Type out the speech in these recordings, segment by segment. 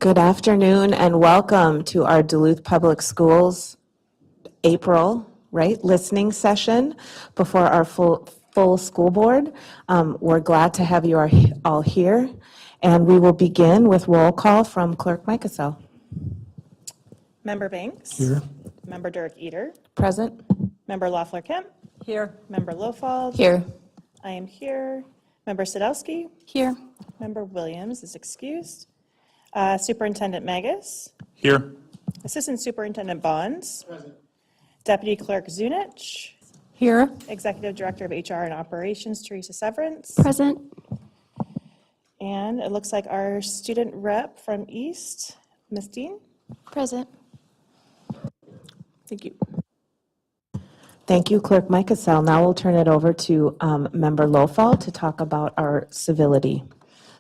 Good afternoon and welcome to our Duluth Public Schools April, listening session before our full school board. We're glad to have you all here, and we will begin with roll call from Clerk Micasell. Member Banks. Here. Member Dirk Eater. Present. Member Loeffler Kemp. Here. Member Lofald. Here. I am here. Member Sadowski. Here. Member Williams is excused. Superintendent Magus. Here. Assistant Superintendent Bonds. Present. Deputy Clerk Zunich. Here. Executive Director of HR and Operations Teresa Severance. Present. And it looks like our student rep from East, Ms. Dean. Present. Thank you. Thank you, Clerk Micasell. Now we'll turn it over to Member Lofald to talk about our civility.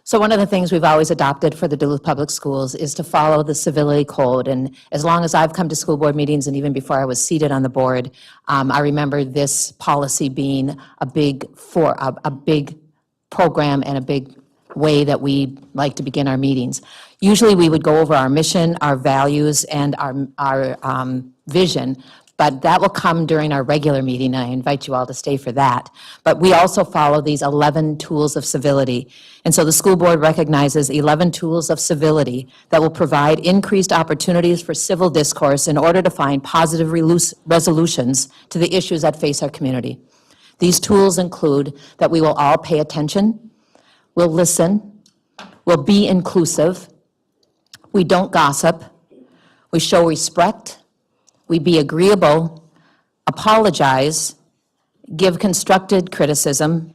So one of the things we've always adopted for the Duluth Public Schools is to follow the civility code. And as long as I've come to school board meetings and even before I was seated on the board, I remember this policy being a big program and a big way that we like to begin our meetings. Usually we would go over our mission, our values, and our vision, but that will come during our regular meeting. I invite you all to stay for that. But we also follow these 11 tools of civility. And so the school board recognizes 11 tools of civility that will provide increased opportunities for civil discourse in order to find positive resolutions to the issues that face our community. These tools include that we will all pay attention, we'll listen, we'll be inclusive, we don't gossip, we show respect, we be agreeable, apologize, give constructive criticism,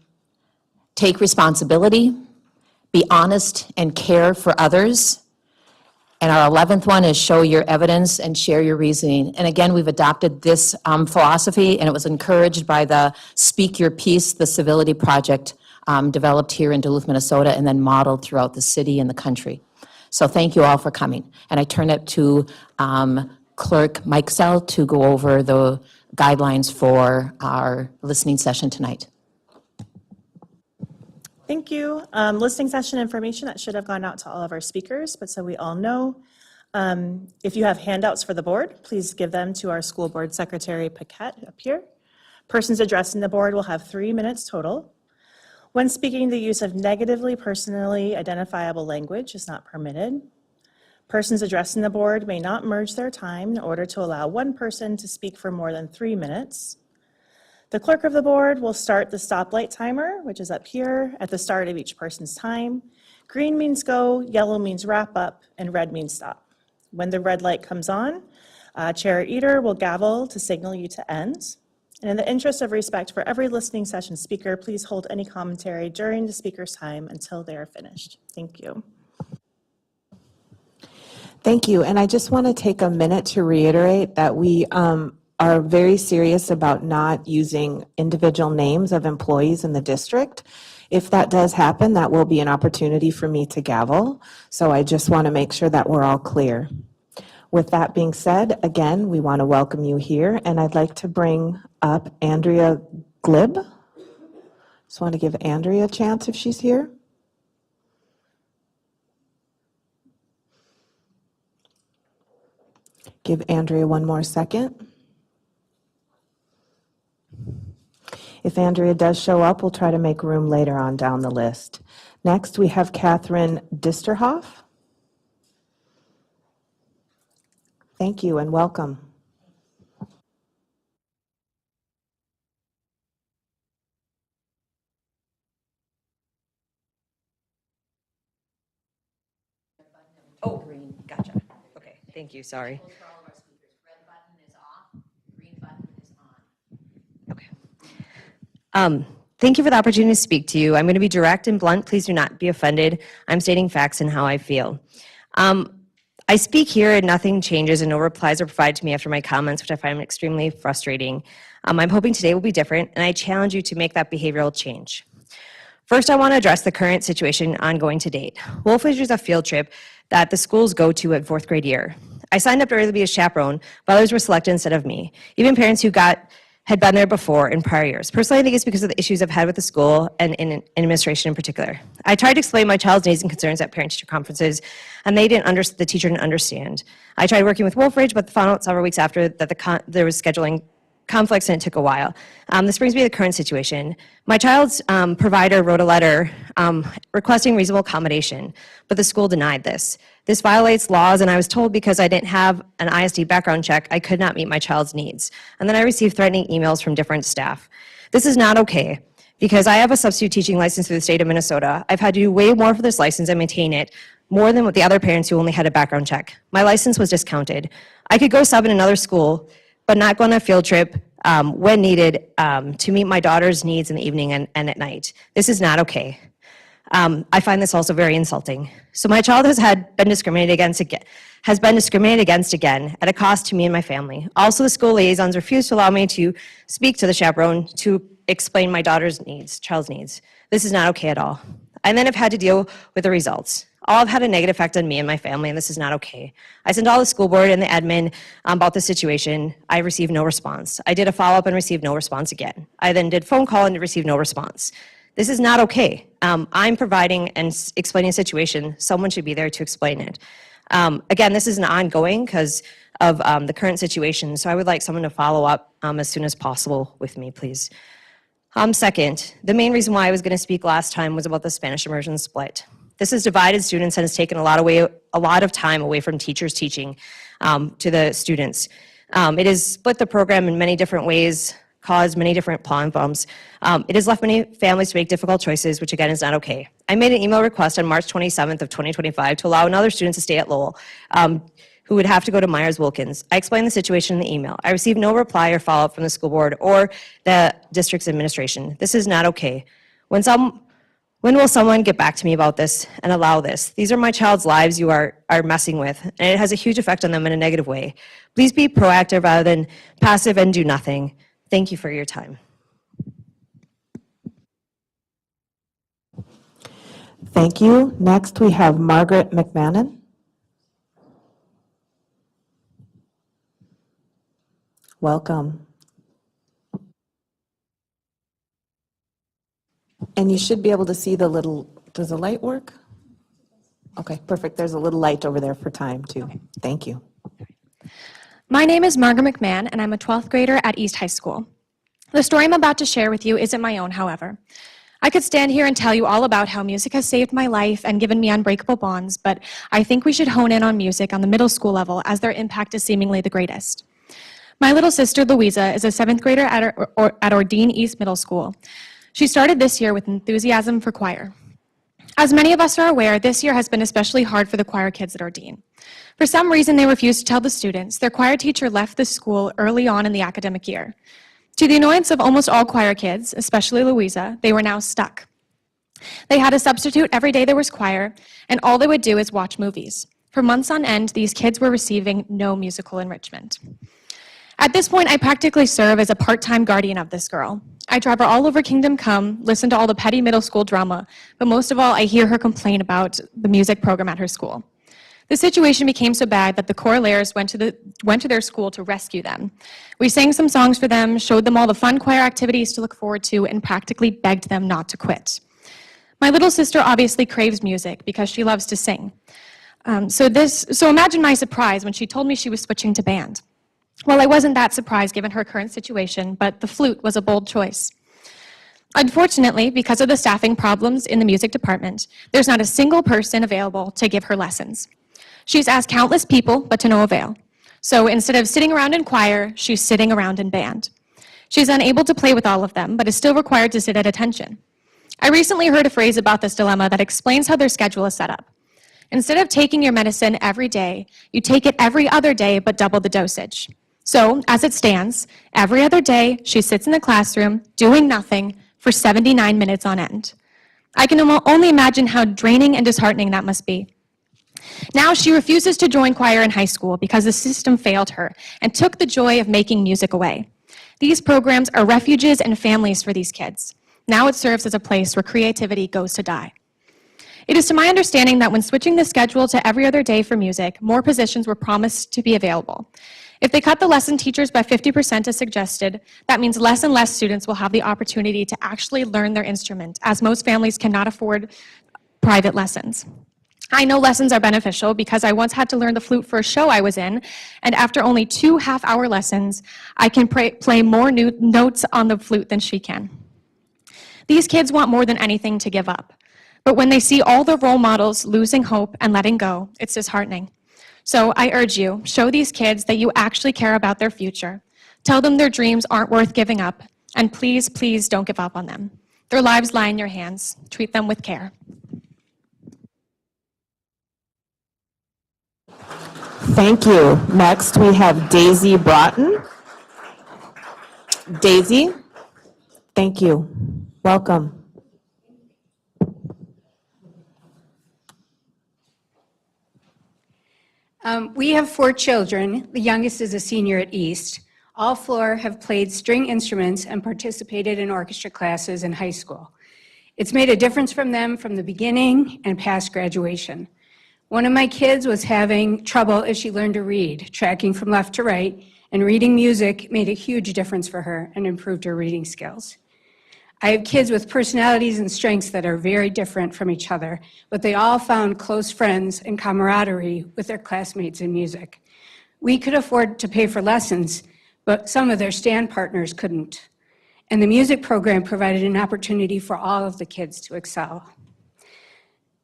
take responsibility, be honest and care for others. And our 11th one is show your evidence and share your reasoning. And again, we've adopted this philosophy, and it was encouraged by the Speak Your Piece, the Civility Project, developed here in Duluth, Minnesota, and then modeled throughout the city and the country. So thank you all for coming. And I turn it to Clerk Micasell to go over the guidelines for our listening session tonight. Thank you. Listening session information that should have gone out to all of our speakers, but so we all know. If you have handouts for the board, please give them to our school board secretary, Paquette, up here. Persons addressing the board will have 3 minutes total. When speaking, the use of negatively personally identifiable language is not permitted. Persons addressing the board may not merge their time in order to allow one person to speak for more than 3 minutes. The clerk of the board will start the stoplight timer, which is up here, at the start of each person's time. Green means go, yellow means wrap up, and red means stop. When the red light comes on, Chair Eater will gavel to signal you to end. And in the interest of respect for every listening session speaker, please hold any commentary during the speaker's time until they are finished. Thank you. Thank you. And I just want to take a minute to reiterate that we are very serious about not using individual names of employees in the district. If that does happen, that will be an opportunity for me to gavel. So I just want to make sure that we're all clear. With that being said, again, we want to welcome you here, and I'd like to bring up Andrea Glib. Just want to give Andrea a chance if she's here. Give Andrea one more second. If Andrea does show up, we'll try to make room later on down the list. Next, we have Catherine Disterhoff. Thank you and welcome. Oh, green, gotcha. Okay, thank you, sorry. Red button is off, green button is on. Okay. Thank you for the opportunity to speak to you. I'm going to be direct and blunt. Please do not be offended. I'm stating facts and how I feel. I speak here and nothing changes and no replies are provided to me after my comments, which I find extremely frustrating. I'm hoping today will be different, and I challenge you to make that behavioral change. First, I want to address the current situation ongoing to date. Wolfridge is a field trip that the schools go to at 4th grade year. I signed up to be a chaperone, but others were selected instead of me. Even parents who had been there before in prior years. Personally, I think it's because of the issues I've had with the school and in administration in particular. I tried to explain my child's needs and concerns at parent-teacher conferences, and the teacher didn't understand. I tried working with Wolfridge, but found out several weeks after that there was scheduling conflicts, and it took a while. This brings me to the current situation. My child's provider wrote a letter requesting reasonable accommodation, but the school denied this. This violates laws, and I was told because I didn't have an ISD background check, I could not meet my child's needs. And then I received threatening emails from different staff. This is not okay, because I have a substitute teaching license through the state of Minnesota. I've had to do way more for this license and maintain it, more than with the other parents who only had a background check. My license was discounted. I could go sub in another school, but not go on a field trip when needed to meet my daughter's needs in the evening and at night. This is not okay. I find this also very insulting. So my child has been discriminated against again at a cost to me and my family. Also, the school liaisons refused to allow me to speak to the chaperone to explain my child's needs. This is not okay at all. I then have had to deal with the results. All have had a negative effect on me and my family, and this is not okay. I sent all the school board and the admin about the situation. I received no response. I did a follow-up and received no response again. I then did phone call and received no response. This is not okay. I'm providing and explaining a situation. Someone should be there to explain it. Again, this is an ongoing because of the current situation, so I would like someone to follow up as soon as possible with me, please. Second, the main reason why I was going to speak last time was about the Spanish immersion split. This has divided students and has taken a lot of time away from teachers teaching to the students. It has split the program in many different ways, caused many different plan bumps. It has left many families to make difficult choices, which again is not okay. I made an email request on March 27th of 2025 to allow another student to stay at Lowell, who would have to go to Myers-Wilkins. I explained the situation in the email. I received no reply or follow-up from the school board or the district's administration. This is not okay. When will someone get back to me about this and allow this? These are my child's lives you are messing with, and it has a huge effect on them in a negative way. Please be proactive rather than passive and do nothing. Thank you for your time. Thank you. Next, we have Margaret McMahon. Welcome. And you should be able to see the little, does the light work? Okay, perfect. There's a little light over there for time too. Okay. Thank you. My name is Margaret McMahon, and I'm a 12th grader at East High School. The story I'm about to share with you isn't my own, however. I could stand here and tell you all about how music has saved my life and given me unbreakable bonds, but I think we should hone in on music on the middle school level as their impact is seemingly the greatest. My little sister, Louisa, is a 7th grader at Ordine East Middle School. She started this year with enthusiasm for choir. As many of us are aware, this year has been especially hard for the choir kids at Ordine. For some reason, they refused to tell the students. Their choir teacher left the school early on in the academic year. To the annoyance of almost all choir kids, especially Louisa, they were now stuck. They had a substitute every day there was choir, and all they would do is watch movies. For months on end, these kids were receiving no musical enrichment. At this point, I practically serve as a part-time guardian of this girl. I drive her all over Kingdom Come, listen to all the petty middle school drama, but most of all, I hear her complain about the music program at her school. The situation became so bad that the choraleers went to their school to rescue them. We sang some songs for them, showed them all the fun choir activities to look forward to, and practically begged them not to quit. My little sister obviously craves music because she loves to sing. So imagine my surprise when she told me she was switching to band. Well, I wasn't that surprised given her current situation, but the flute was a bold choice. Unfortunately, because of the staffing problems in the music department, there's not a single person available to give her lessons. She's asked countless people, but to no avail. So instead of sitting around in choir, she's sitting around in band. She's unable to play with all of them, but is still required to sit at attention. I recently heard a phrase about this dilemma that explains how their schedule is set up. Instead of taking your medicine every day, you take it every other day, but double the dosage. So, as it stands, every other day, she sits in the classroom, doing nothing, for 79 minutes on end. I can only imagine how draining and disheartening that must be. Now she refuses to join choir in high school because the system failed her and took the joy of making music away. These programs are refuges and families for these kids. Now it serves as a place where creativity goes to die. It is to my understanding that when switching the schedule to every other day for music, more positions were promised to be available. If they cut the lesson teachers by 50% as suggested, that means less and less students will have the opportunity to actually learn their instrument, as most families cannot afford private lessons. I know lessons are beneficial because I once had to learn the flute for a show I was in, and after only 2 half-hour lessons, I can play more notes on the flute than she can. These kids want more than anything to give up. But when they see all the role models losing hope and letting go, it's disheartening. So I urge you, show these kids that you actually care about their future. Tell them their dreams aren't worth giving up, and please, please don't give up on them. Their lives lie in your hands. Treat them with care. Thank you. Next, we have Daisy Broughton. Daisy, thank you. Welcome. We have 4 children. The youngest is a senior at East. All 4 have played string instruments and participated in orchestra classes in high school. It's made a difference from them from the beginning and past graduation. One of my kids was having trouble as she learned to read, tracking from left to right, and reading music made a huge difference for her and improved her reading skills. I have kids with personalities and strengths that are very different from each other, but they all found close friends and camaraderie with their classmates in music. We could afford to pay for lessons, but some of their stand partners couldn't. And the music program provided an opportunity for all of the kids to excel.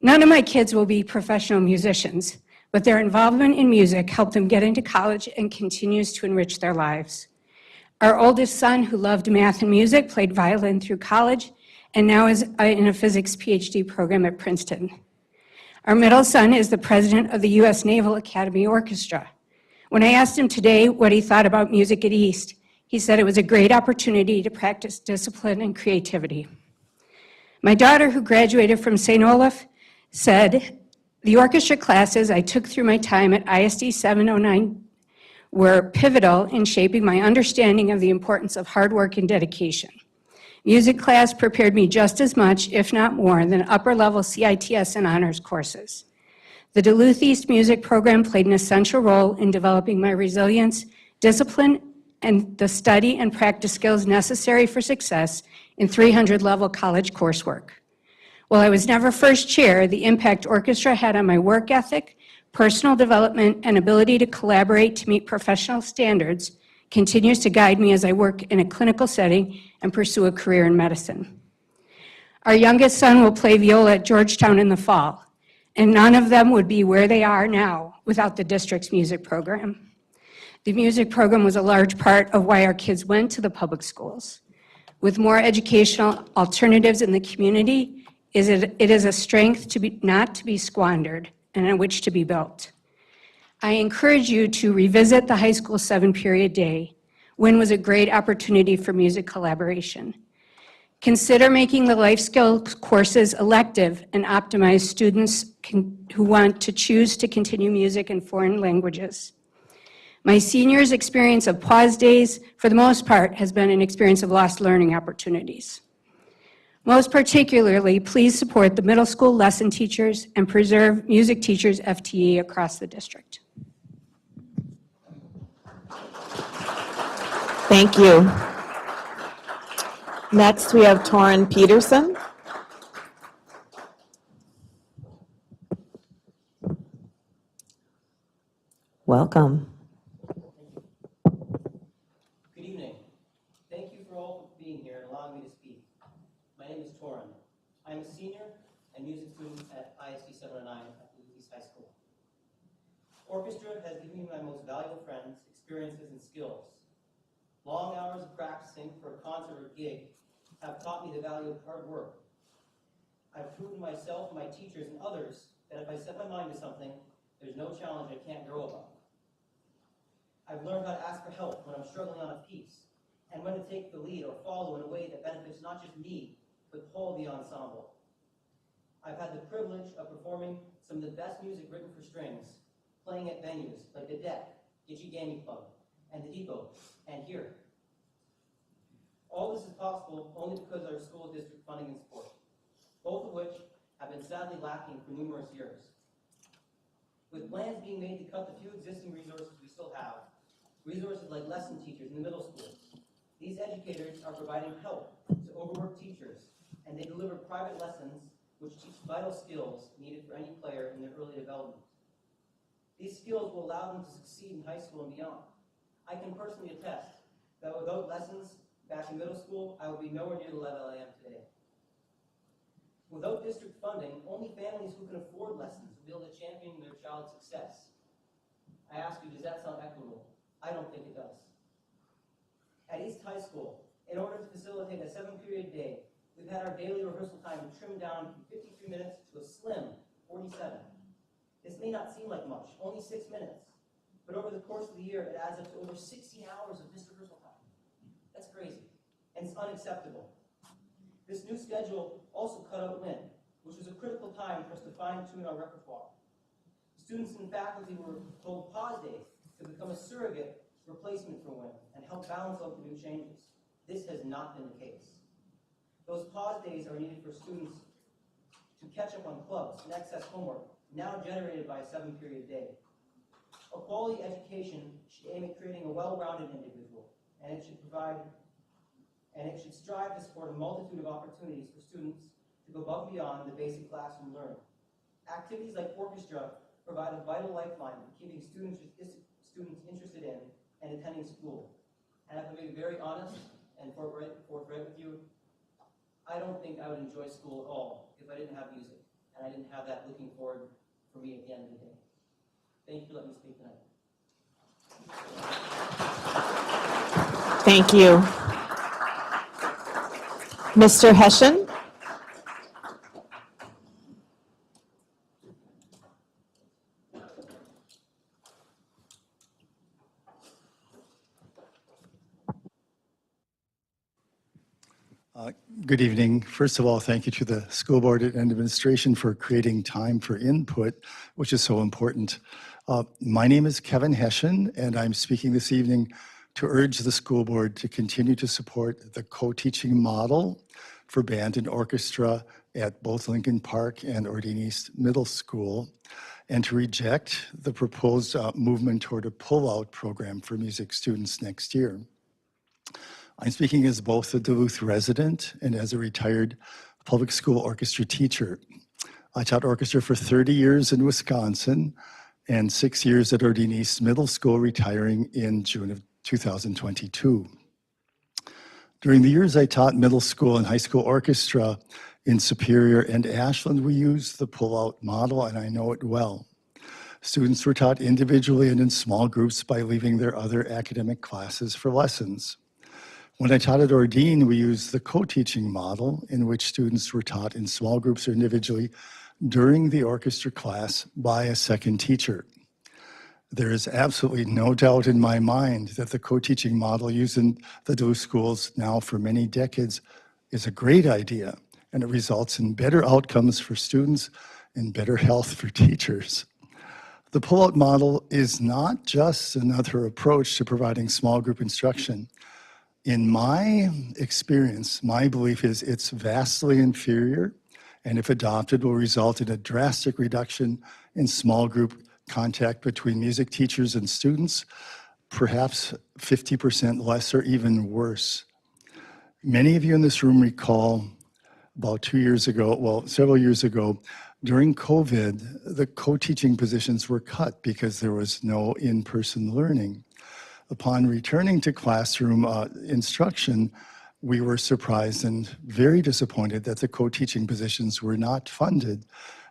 None of my kids will be professional musicians, but their involvement in music helped them get into college and continues to enrich their lives. Our oldest son, who loved math and music, played violin through college and now is in a physics PhD program at Princeton. Our middle son is the president of the U.S. Naval Academy Orchestra. When I asked him today what he thought about music at East, he said it was a great opportunity to practice discipline and creativity. My daughter, who graduated from St. Olaf, said, "The orchestra classes I took through my time at ISD 709 were pivotal in shaping my understanding of the importance of hard work and dedication. Music class prepared me just as much, if not more, than upper-level CITS and honors courses. The Duluth East Music Program played an essential role in developing my resilience, discipline, and the study and practice skills necessary for success in 300-level college coursework. While I was never first chair, the impact orchestra had on my work ethic, personal development, and ability to collaborate to meet professional standards continues to guide me as I work in a clinical setting and pursue a career in medicine. Our youngest son will play viola at Georgetown in the fall, and none of them would be where they are now without the district's music program. The music program was a large part of why our kids went to the public schools. With more educational alternatives in the community, it is a strength not to be squandered and on which to be built. I encourage you to revisit the high school 7-period day. When was a great opportunity for music collaboration. Consider making the life skills courses elective and optimize students who want to choose to continue music in foreign languages. My seniors' experience of pause days, for the most part, has been an experience of lost learning opportunities. Most particularly, please support the middle school lesson teachers and preserve music teachers' FTE across the district. Thank you. Next, we have Torrin Peterson. Welcome. Good evening. Thank you for all being here and allowing me to speak. My name is Torrin. I'm a senior and music student at ISD 709 at Duluth East High School. Orchestra has given me my most valuable friends, experiences, and skills. Long hours of practicing for a concert or gig have taught me the value of hard work. I've proven myself, my teachers, and others that if I set my mind to something, there's no challenge I can't grow above. I've learned how to ask for help when I'm struggling on a piece, and when to take the lead or follow in a way that benefits not just me, but all the ensemble. I've had the privilege of performing some of the best music written for strings, playing at venues like the Deck, Gitchy Gaming Club, and the Depot, and here. All this is possible only because of our school district funding and support, both of which have been sadly lacking for numerous years. With plans being made to cut the few existing resources we still have, resources like lesson teachers in the middle school. These educators are providing help to overworked teachers, and they deliver private lessons which teach vital skills needed for any player in their early development. These skills will allow them to succeed in high school and beyond. I can personally attest that without lessons back in middle school, I would be nowhere near the level I am today. Without district funding, only families who can afford lessons will be able to champion their child's success. I ask you, does that sound equitable? I don't think it does. At East High School, in order to facilitate a 7-period day, we've had our daily rehearsal time trimmed down from 53 minutes to a slim 47. This may not seem like much, only 6 minutes, but over the course of the year, it adds up to over 60 hours of missed rehearsal time. That's crazy, and it's unacceptable. This new schedule also cut out wind, which was a critical time for us to fine-tune our repertoire. Students and faculty were told pause days to become a surrogate replacement for wind and help balance out the new changes. This has not been the case. Those pause days are needed for students to catch up on clubs and excess homework, now generated by a 7-period day. A quality education should aim at creating a well-rounded individual, and it should strive to support a multitude of opportunities for students to go above and beyond the basic classroom learning. Activities like orchestra provide a vital lifeline for keeping students interested in and attending school. And if I'm being very honest and forthright with you, I don't think I would enjoy school at all if I didn't have music, and I didn't have that looking forward for me at the end of the day. Thank you for letting me speak tonight. Thank you. Mr. Hessian? Good evening. First of all, thank you to the school board and administration for creating time for input, which is so important. My name is Kevin Hessian, and I'm speaking this evening to urge the school board to continue to support the co-teaching model for band and orchestra at both Lincoln Park and Ordine East Middle School, and to reject the proposed movement toward a pull-out program for music students next year. I'm speaking as both a Duluth resident and as a retired public school orchestra teacher. I taught orchestra for 30 years in Wisconsin and 6 years at Ordine East Middle School, retiring in June of 2022. During the years I taught middle school and high school orchestra in Superior and Ashland, we used the pull-out model, and I know it well. Students were taught individually and in small groups by leaving their other academic classes for lessons. When I taught at Ordine, we used the co-teaching model in which students were taught in small groups or individually during the orchestra class by a second teacher. There is absolutely no doubt in my mind that the co-teaching model used in the Duluth schools now for many decades is a great idea, and it results in better outcomes for students and better health for teachers. The pull-out model is not just another approach to providing small group instruction. In my experience, my belief is it's vastly inferior, and if adopted, will result in a drastic reduction in small group contact between music teachers and students, perhaps 50% less or even worse. Many of you in this room recall about 2 years ago, well, several years ago, during COVID, the co-teaching positions were cut because there was no in-person learning. Upon returning to classroom instruction, we were surprised and very disappointed that the co-teaching positions were not funded.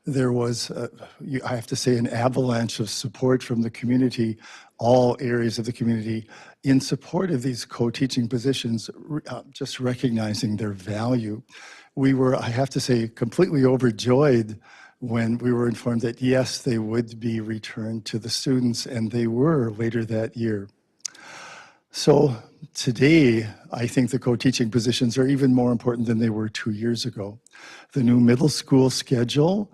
There was, I have to say, an avalanche of support from the community, all areas of the community, in support of these co-teaching positions, just recognizing their value. We were, I have to say, completely overjoyed when we were informed that, yes, they would be returned to the students, and they were later that year. So today, I think the co-teaching positions are even more important than they were 2 years ago. The new middle school schedule,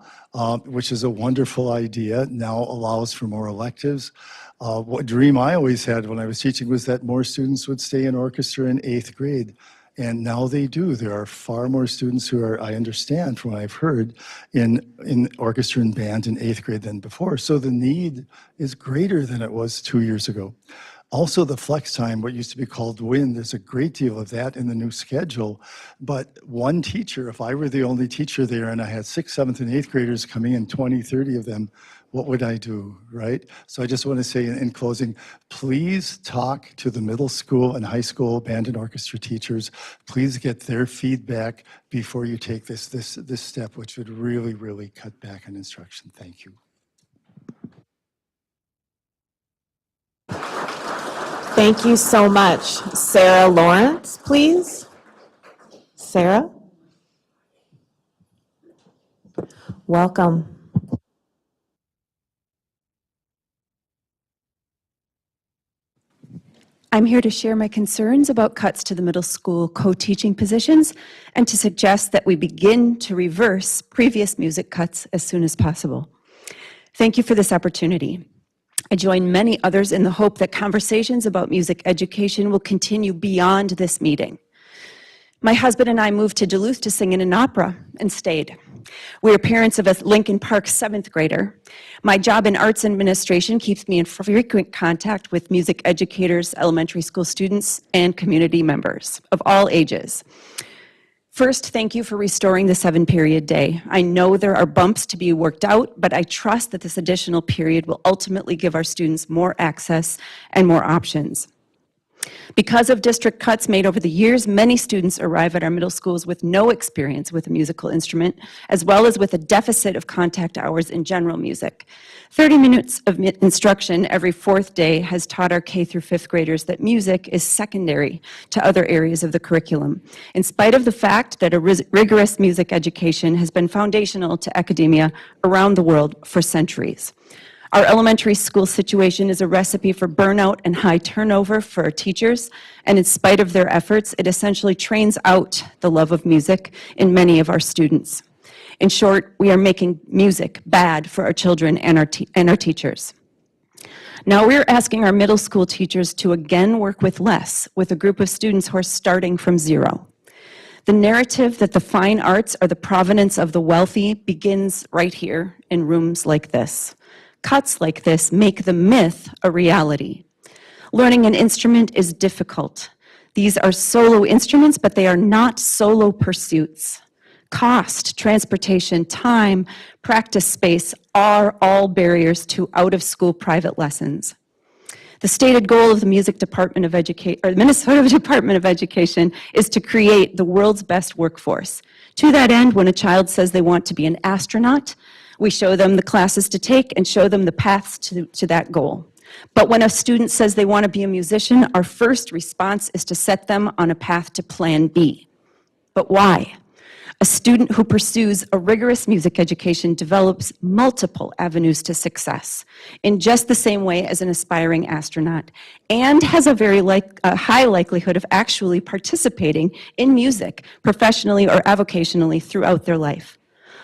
which is a wonderful idea, now allows for more electives. What dream I always had when I was teaching was that more students would stay in orchestra in 8th grade. And now they do. There are far more students who are, I understand from what I've heard, in orchestra and band in 8th grade than before. So the need is greater than it was 2 years ago. Also, the flex time, what used to be called wind, there's a great deal of that in the new schedule. But one teacher, if I were the only teacher there and I had 6th, 7th, and 8th graders coming in, 20, 30 of them, what would I do, right? So I just want to say in closing, please talk to the middle school and high school band and orchestra teachers. Please get their feedback before you take this step, which would really, really cut back on instruction. Thank you. Thank you so much. Sarah Lawrence, please. Sarah? Welcome. I'm here to share my concerns about cuts to the middle school co-teaching positions and to suggest that we begin to reverse previous music cuts as soon as possible. Thank you for this opportunity. I join many others in the hope that conversations about music education will continue beyond this meeting. My husband and I moved to Duluth to sing in an opera and stayed. We are parents of a Lincoln Park 7th grader. My job in arts administration keeps me in frequent contact with music educators, elementary school students, and community members of all ages. First, thank you for restoring the 7-period day. I know there are bumps to be worked out, but I trust that this additional period will ultimately give our students more access and more options. Because of district cuts made over the years, many students arrive at our middle schools with no experience with a musical instrument, as well as with a deficit of contact hours in general music. 30 minutes of instruction every 4th day has taught our K through 5th graders that music is secondary to other areas of the curriculum, in spite of the fact that a rigorous music education has been foundational to academia around the world for centuries. Our elementary school situation is a recipe for burnout and high turnover for our teachers, and in spite of their efforts, it essentially trains out the love of music in many of our students. In short, we are making music bad for our children and our teachers. Now we're asking our middle school teachers to again work with less, with a group of students who are starting from zero. The narrative that the fine arts are the provenance of the wealthy begins right here in rooms like this. Cuts like this make the myth a reality. Learning an instrument is difficult. These are solo instruments, but they are not solo pursuits. Cost, transportation, time, practice space are all barriers to out-of-school private lessons. The stated goal of the Minnesota Department of Education is to create the world's best workforce. To that end, when a child says they want to be an astronaut, we show them the classes to take and show them the paths to that goal. But when a student says they want to be a musician, our first response is to set them on a path to Plan B. But why? A student who pursues a rigorous music education develops multiple avenues to success in just the same way as an aspiring astronaut, and has a very high likelihood of actually participating in music professionally or avocationally throughout their life.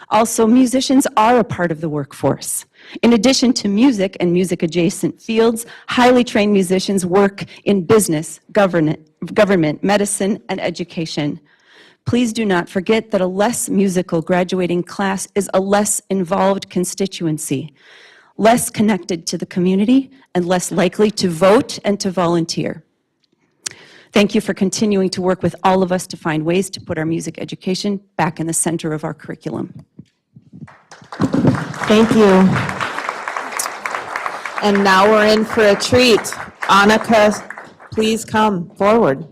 Also, musicians are a part of the workforce. In addition to music and music-adjacent fields, highly trained musicians work in business, government, medicine, and education. Please do not forget that a less musical graduating class is a less involved constituency, less connected to the community, and less likely to vote and to volunteer. Thank you for continuing to work with all of us to find ways to put our music education back in the center of our curriculum. Thank you. And now we're in for a treat. Annika, please come forward.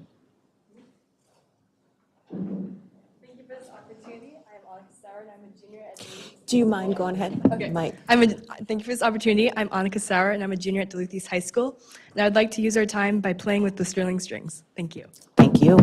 Thank you for this opportunity. I'm Annika Sauer, and I'm a junior at Duluth. Do you mind going ahead, Okay. Mike? Thank you for this opportunity. I'm Annika Sauer, and I'm a junior at Duluth East High School. And I would like to use our time by playing with the Sterling strings. Thank you. Thank you.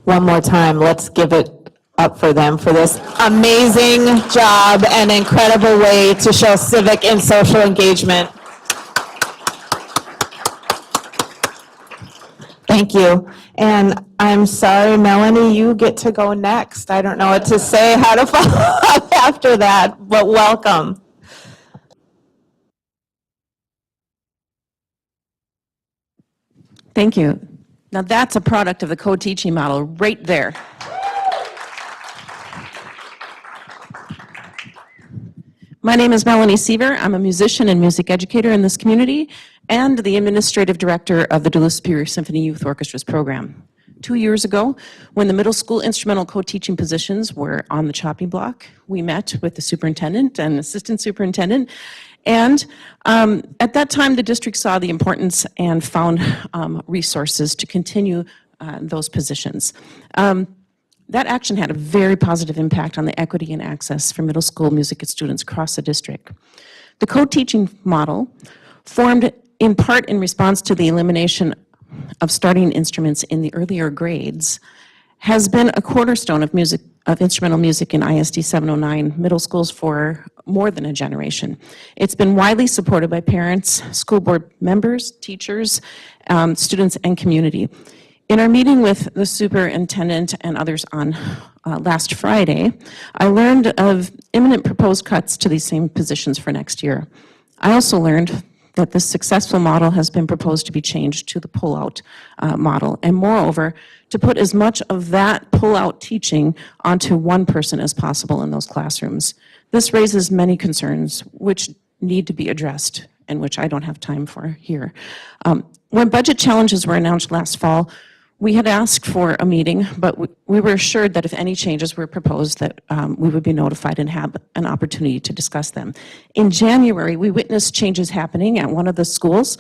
One more time, let's give it up for them for this amazing job and incredible way to show civic and social engagement. Thank you. And I'm sorry, Melanie, you get to go next. I don't know what to say, how to follow up after that, but welcome. Thank you. Now that's a product of the co-teaching model right there. My name is Melanie Seaver. I'm a musician and music educator in this community and the administrative director of the Duluth Superior Symphony Youth Orchestra's program. 2 years ago, when the middle school instrumental co-teaching positions were on the chopping block, we met with the superintendent and assistant superintendent. And at that time, the district saw the importance and found resources to continue those positions. That action had a very positive impact on the equity and access for middle school music students across the district. The co-teaching model, formed in part in response to the elimination of starting instruments in the earlier grades, has been a cornerstone of instrumental music in ISD 709 middle schools for more than a generation. It's been widely supported by parents, school board members, teachers, students, and community. In our meeting with the superintendent and others on last Friday, I learned of imminent proposed cuts to these same positions for next year. I also learned that this successful model has been proposed to be changed to the pull-out model, and moreover, to put as much of that pull-out teaching onto one person as possible in those classrooms. This raises many concerns which need to be addressed and which I don't have time for here. When budget challenges were announced last fall, we had asked for a meeting, but we were assured that if any changes were proposed, that we would be notified and have an opportunity to discuss them. In January, we witnessed changes happening at one of the schools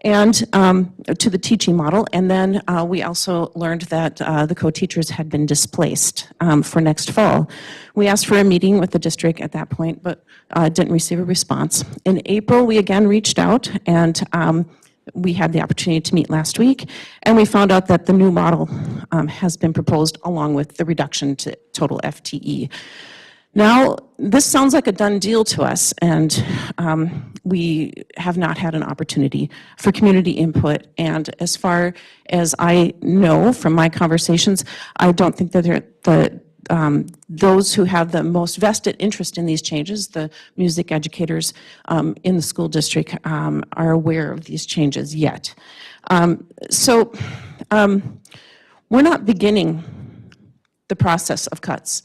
and to the teaching model, and then we also learned that the co-teachers had been displaced for next fall. We asked for a meeting with the district at that point, but didn't receive a response. In April, we again reached out, and we had the opportunity to meet last week, and we found out that the new model has been proposed along with the reduction to total FTE. Now, this sounds like a done deal to us, and we have not had an opportunity for community input. And as far as I know from my conversations, I don't think that those who have the most vested interest in these changes, the music educators in the school district, are aware of these changes yet. So we're not beginning the process of cuts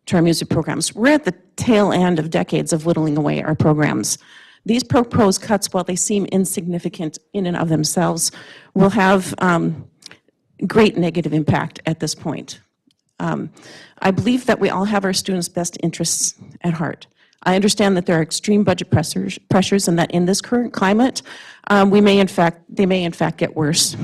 to our music programs. We're at the tail end of decades of whittling away our programs. These proposed cuts, while they seem insignificant in and of themselves, will have great negative impact at this point. I believe that we all have our students' best interests at heart. I understand that there are extreme budget pressures and that in this current climate, they may in fact get worse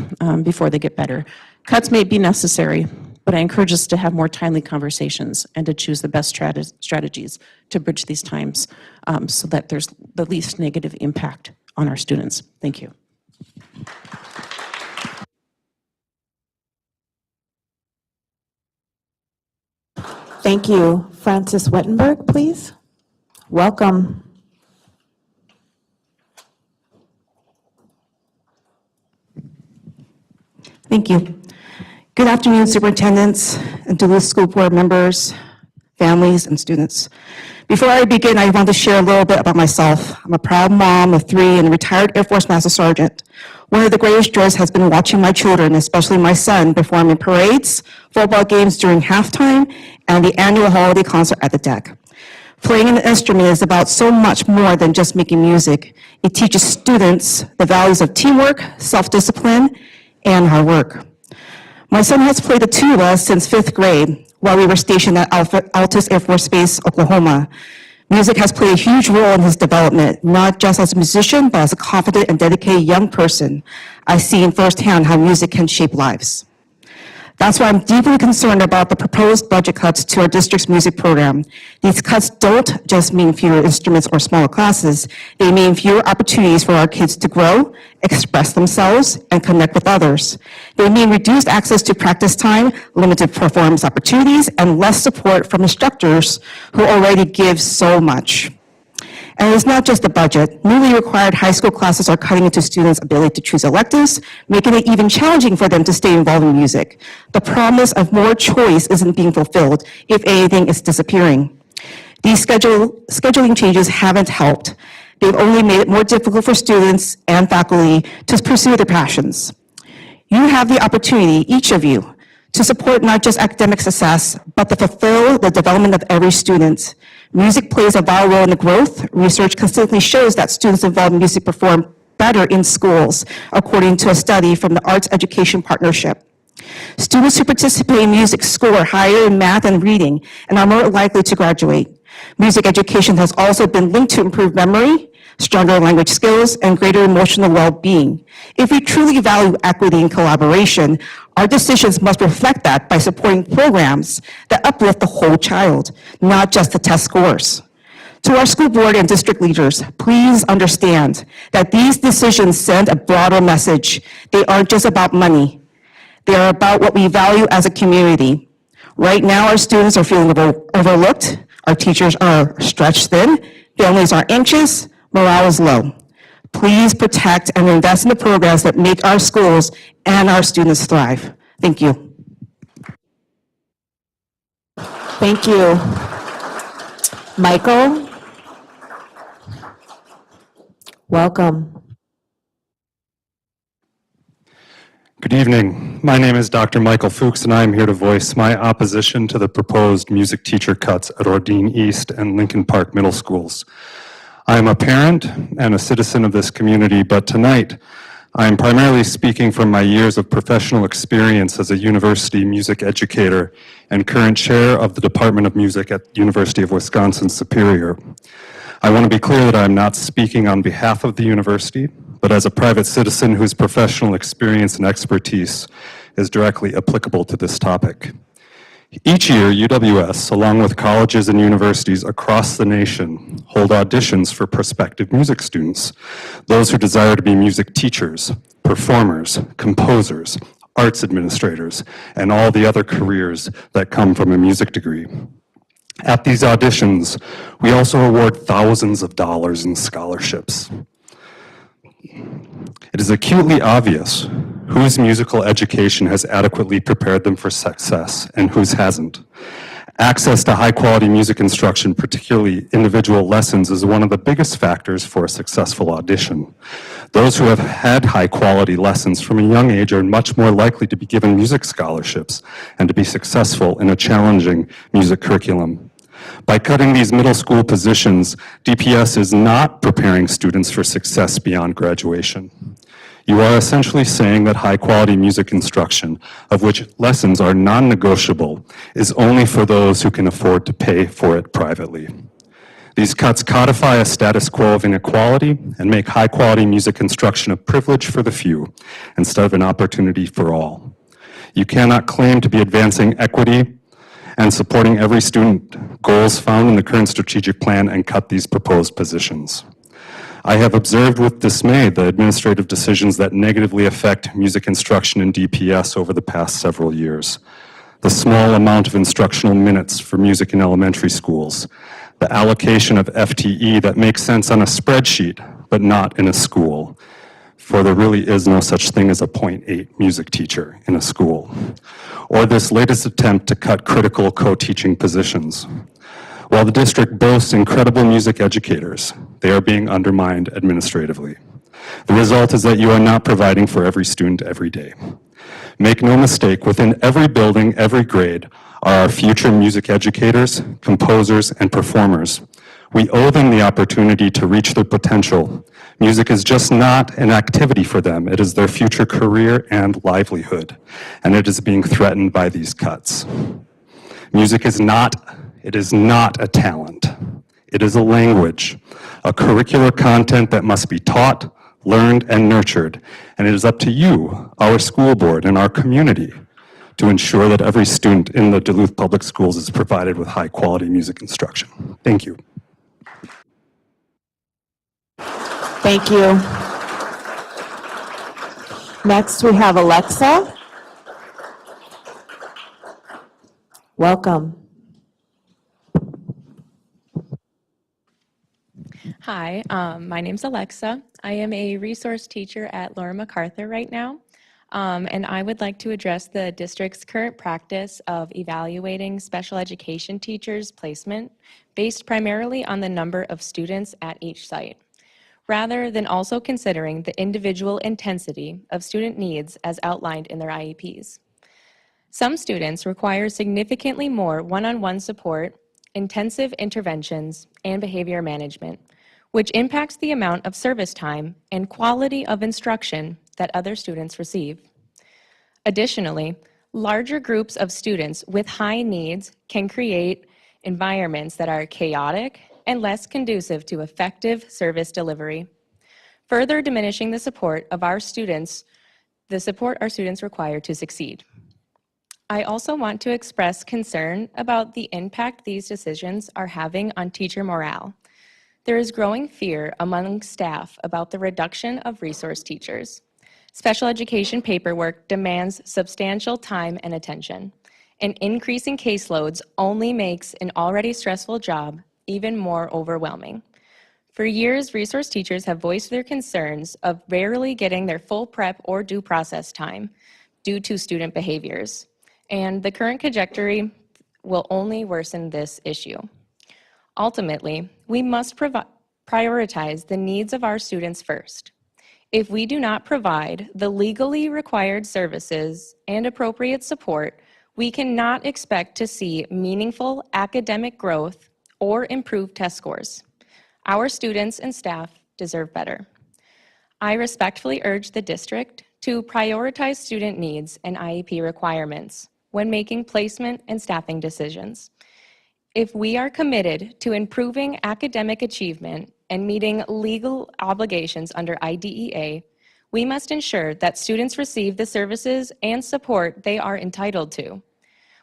before they get better. Cuts may be necessary, but I encourage us to have more timely conversations and to choose the best strategies to bridge these times so that there's the least negative impact on our students. Thank you. Thank you. Frances Wittenberg, please. Welcome. Thank you. Good afternoon, superintendents, and Duluth School Board members, families, and students. Before I begin, I want to share a little bit about myself. I'm a proud mom of 3 and a retired Air Force Master Sergeant. One of the greatest joys has been watching my children, especially my son, perform in parades, football games during halftime, and the annual holiday concert at the deck. Playing an instrument is about so much more than just making music. It teaches students the values of teamwork, self-discipline, and hard work. My son has played the tuba since 5th grade while we were stationed at Altus Air Force Base, Oklahoma. Music has played a huge role in his development, not just as a musician, but as a confident and dedicated young person. I've seen firsthand how music can shape lives. That's why I'm deeply concerned about the proposed budget cuts to our district's music program. These cuts don't just mean fewer instruments or smaller classes. They mean fewer opportunities for our kids to grow, express themselves, and connect with others. They mean reduced access to practice time, limited performance opportunities, and less support from instructors who already give so much. And it's not just the budget. Newly required high school classes are cutting into students' ability to choose electives, making it even challenging for them to stay involved in music. The promise of more choice isn't being fulfilled. If anything, it's disappearing. These scheduling changes haven't helped. They've only made it more difficult for students and faculty to pursue their passions. You have the opportunity, each of you, to support not just academic success, but to fulfill the development of every student. Music plays a vital role in the growth. Research consistently shows that students involved in music perform better in schools, according to a study from the Arts Education Partnership. Students who participate in music score higher in math and reading and are more likely to graduate. Music education has also been linked to improved memory, stronger language skills, and greater emotional well-being. If we truly value equity and collaboration, our decisions must reflect that by supporting programs that uplift the whole child, not just the test scores. To our school board and district leaders, please understand that these decisions send a broader message. They aren't just about money. They are about what we value as a community. Right now, our students are feeling overlooked, our teachers are stretched thin, families are anxious, morale is low. Please protect and invest in the programs that make our schools and our students thrive. Thank you. Thank you. Michael? Welcome. Good evening. My name is Dr. Michael Fuchs, and I am here to voice my opposition to the proposed music teacher cuts at Ordine East and Lincoln Park Middle Schools. I am a parent and a citizen of this community, but tonight I am primarily speaking from my years of professional experience as a university music educator and current chair of the Department of Music at University of Wisconsin-Superior. I want to be clear that I am not speaking on behalf of the university, but as a private citizen whose professional experience and expertise is directly applicable to this topic. Each year, UWS, along with colleges and universities across the nation, hold auditions for prospective music students, those who desire to be music teachers, performers, composers, arts administrators, and all the other careers that come from a music degree. At these auditions, we also award thousands of dollars in scholarships. It is acutely obvious whose musical education has adequately prepared them for success and whose hasn't. Access to high-quality music instruction, particularly individual lessons, is one of the biggest factors for a successful audition. Those who have had high-quality lessons from a young age are much more likely to be given music scholarships and to be successful in a challenging music curriculum. By cutting these middle school positions, DPS is not preparing students for success beyond graduation. You are essentially saying that high-quality music instruction, of which lessons are non-negotiable, is only for those who can afford to pay for it privately. These cuts codify a status quo of inequality and make high-quality music instruction a privilege for the few instead of an opportunity for all. You cannot claim to be advancing equity and supporting every student goals found in the current strategic plan and cut these proposed positions. I have observed with dismay the administrative decisions that negatively affect music instruction in DPS over the past several years. The small amount of instructional minutes for music in elementary schools, the allocation of FTE that makes sense on a spreadsheet, but not in a school, for there really is no such thing as a 0.8 music teacher in a school, or this latest attempt to cut critical co-teaching positions. While the district boasts incredible music educators, they are being undermined administratively. The result is that you are not providing for every student every day. Make no mistake, within every building, every grade, are our future music educators, composers, and performers. We owe them the opportunity to reach their potential. Music is just not an activity for them. It is their future career and livelihood, and it is being threatened by these cuts. Music is not a talent. It is a language, a curricular content that must be taught, learned, and nurtured. And it is up to you, our school board, and our community to ensure that every student in the Duluth Public Schools is provided with high-quality music instruction. Thank you. Thank you. Next, we have Alexa. Welcome. Hi, my name's Alexa. I am a resource teacher at Laura MacArthur right now, and I would like to address the district's current practice of evaluating special education teachers' placement based primarily on the number of students at each site, rather than also considering the individual intensity of student needs as outlined in their IEPs. Some students require significantly more one-on-one support, intensive interventions, and behavior management, which impacts the amount of service time and quality of instruction that other students receive. Additionally, larger groups of students with high needs can create environments that are chaotic and less conducive to effective service delivery, further diminishing the support our students require to succeed. I also want to express concern about the impact these decisions are having on teacher morale. There is growing fear among staff about the reduction of resource teachers. Special education paperwork demands substantial time and attention, and increasing caseloads only makes an already stressful job even more overwhelming. For years, resource teachers have voiced their concerns of rarely getting their full prep or due process time due to student behaviors, and the current trajectory will only worsen this issue. Ultimately, we must prioritize the needs of our students first. If we do not provide the legally required services and appropriate support, we cannot expect to see meaningful academic growth or improved test scores. Our students and staff deserve better. I respectfully urge the district to prioritize student needs and IEP requirements when making placement and staffing decisions. If we are committed to improving academic achievement and meeting legal obligations under IDEA, we must ensure that students receive the services and support they are entitled to.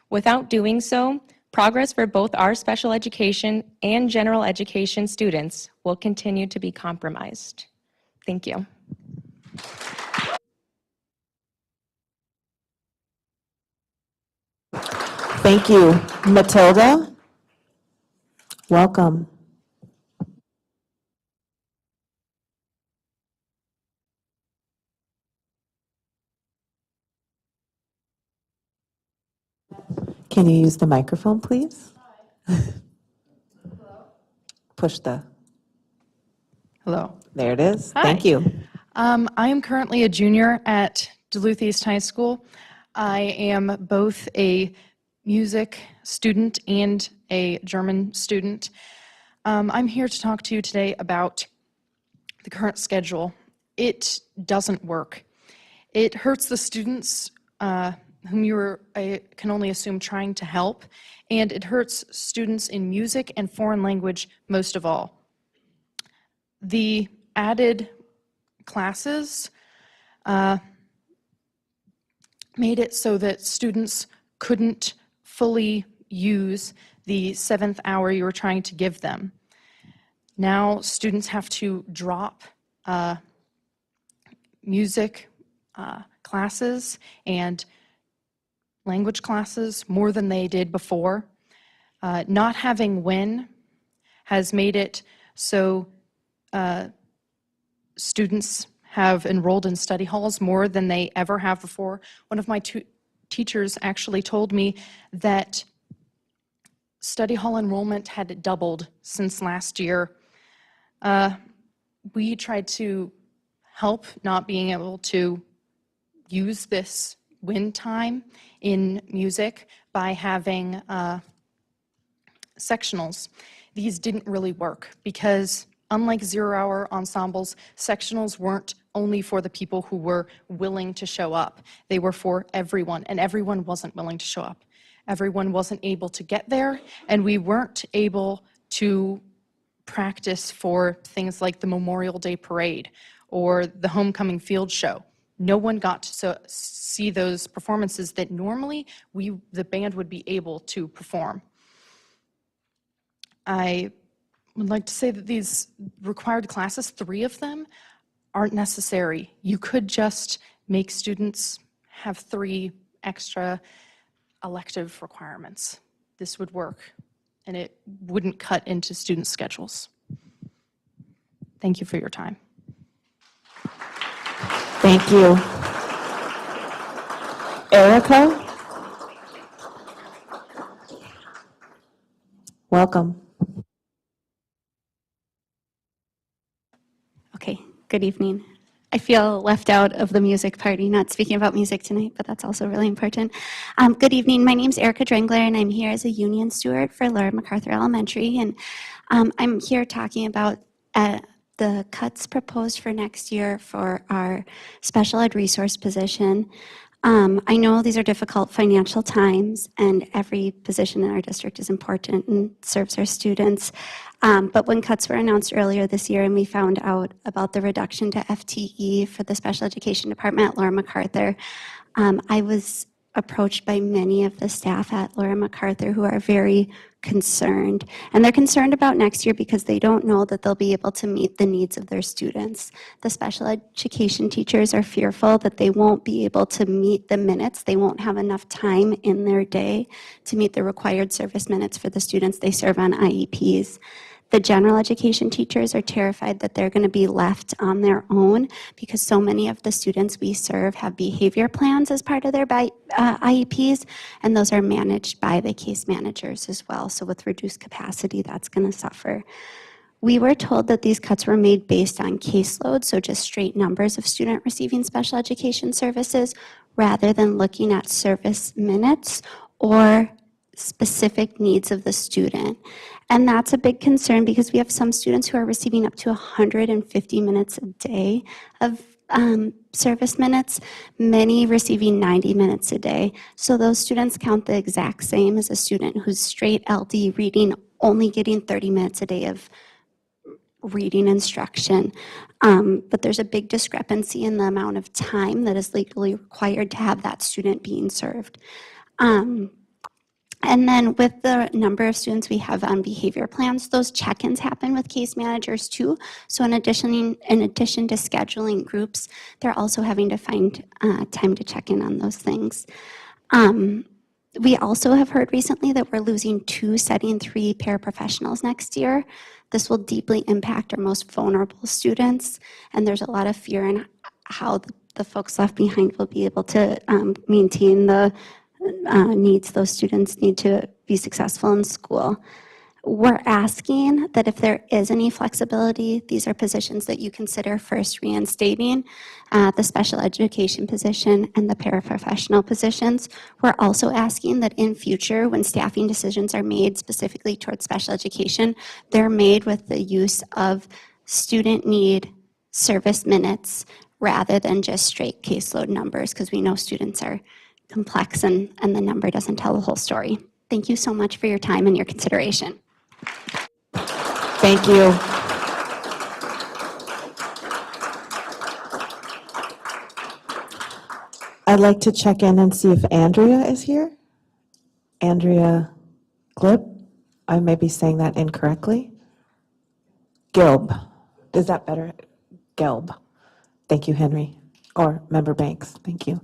Without doing so, progress for both our special education and general education students will continue to be compromised. Thank you. Thank you. Matilda, welcome. Can you use the microphone, please? Push the, Hello. there it is. Hi. Thank you. I am currently a junior at Duluth East High School. I am both a music student and a German student. I'm here to talk to you today about the current schedule. It doesn't work. It hurts the students whom I can only assume, trying to help, and it hurts students in music and foreign language most of all. The added classes made it so that students couldn't fully use the 7th hour you were trying to give them. Now students have to drop music classes and language classes more than they did before. Not having WIN has made it so students have enrolled in study halls more than they ever have before. One of my teachers actually told me that study hall enrollment had doubled since last year. We tried to help not being able to use this WIN time in music by having sectionals. These didn't really work because unlike zero-hour ensembles, sectionals weren't only for the people who were willing to show up. They were for everyone, and everyone wasn't willing to show up. Everyone wasn't able to get there, and we weren't able to practice for things like the Memorial Day Parade or the Homecoming Field Show. no one got to see those performances that normally the band would be able to perform. I would like to say that these required classes, 3 of them, aren't necessary. You could just make students have 3 extra elective requirements. This would work, and it wouldn't cut into student schedules. Thank you for your time. Thank you. Erica? Welcome. Okay, good evening. I feel left out of the music party, not speaking about music tonight, but that's also really important. Good evening, my name's Erica Drengler, and I'm here as a union steward for Laura MacArthur Elementary, and I'm here talking about the cuts proposed for next year for our special ed resource position. I know these are difficult financial times, and every position in our district is important and serves our students. But when cuts were announced earlier this year and we found out about the reduction to FTE for the special education department at Laura MacArthur, I was approached by many of the staff at Laura MacArthur who are very concerned. And they're concerned about next year because they don't know that they'll be able to meet the needs of their students. The special education teachers are fearful that they won't be able to meet the minutes. They won't have enough time in their day to meet the required service minutes for the students they serve on IEPs. The general education teachers are terrified that they're going to be left on their own because so many of the students we serve have behavior plans as part of their IEPs, and those are managed by the case managers as well. So with reduced capacity, that's going to suffer. We were told that these cuts were made based on caseload, so just straight numbers of student receiving special education services, rather than looking at service minutes or specific needs of the student. And that's a big concern because we have some students who are receiving up to 150 minutes a day of service minutes, many receiving 90 minutes a day. So those students count the exact same as a student who's straight LD reading, only getting 30 minutes a day of reading instruction. But there's a big discrepancy in the amount of time that is legally required to have that student being served. And then with the number of students we have on behavior plans, those check-ins happen with case managers too. So in addition to scheduling groups, they're also having to find time to check in on those things. We also have heard recently that we're losing 2 Setting 3 paraprofessionals next year. This will deeply impact our most vulnerable students, and there's a lot of fear in how the folks left behind will be able to maintain the needs those students need to be successful in school. We're asking that if there is any flexibility, these are positions that you consider first reinstating, the special education position and the paraprofessional positions. We're also asking that in future, when staffing decisions are made specifically towards special education, they're made with the use of student need service minutes rather than just straight caseload numbers, because we know students are complex and the number doesn't tell the whole story. Thank you so much for your time and your consideration. Thank you. I'd like to check in and see if Andrea is here. Andrea Glib. I may be saying that incorrectly. Gilb. Is that better? Gelb. Thank you, Henry. Or Member Banks. Thank you.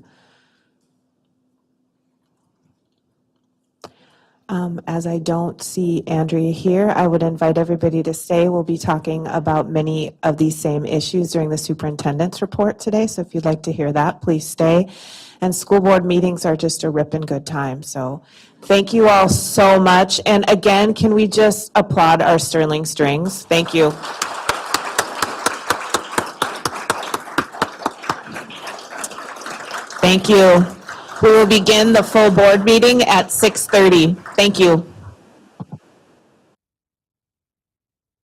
As I don't see Andrea here, I would invite everybody to stay. We'll be talking about many of these same issues during the superintendent's report today. So if you'd like to hear that, please stay. And school board meetings are just a ripping good time. So thank you all so much. And again, can we just applaud our Sterling Strings? Thank you. Thank you. We will begin the full board meeting at 6:30. Thank you.